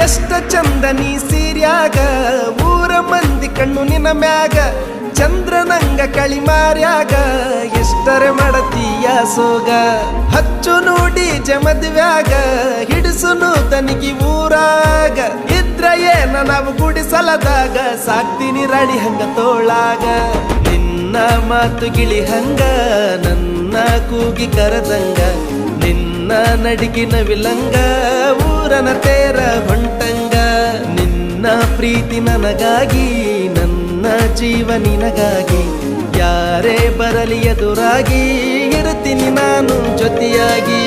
ಎಷ್ಟ ಚಂದ ನೀ ಸೀರ್ಯಾಗ ಊರ ಮಂದಿ ಕಣ್ಣು ನಿನ್ನ ಮ್ಯಾಗ ಚಂದ್ರನಂಗ ಕಳಿಮಾರ್ಯಾಗ ಎಷ್ಟರೆ ಮಾಡತೀಯ ಸೋಗ ಹಚ್ಚು ನೋಡಿ ಜಮದ್ವ್ಯಾಗ ಹಿಡಿಸುನು ತನಿಗಿ ಊರಾಗ ಇದ್ರ ಏನ ನಾವು ಗುಡಿಸಲದಾಗ ಸಾಕ್ತೀನಿ ರಾಡಿ ಹಂಗ ತೋಳಾಗ ನಿನ್ನ ಮಾತು ಗಿಳಿ ಹಂಗ ನನ್ನ ಕೂಗಿ ಕರದಂಗ ನಿನ್ನ ನಡಿಗಿನ ವಿಲಂಗ ಊರನ ತೇರ ಹೊಂಟಂಗ ನಿನ್ನ ಪ್ರೀತಿ ನನಗಾಗಿ ನನ್ನ ಜೀವ ನಿನಗಾಗಿ ಯಾರೇ ಬರಲಿ ಎದುರಾಗಿ ಇರುತ್ತೀನಿ ನಾನು ಜೊತೆಯಾಗಿ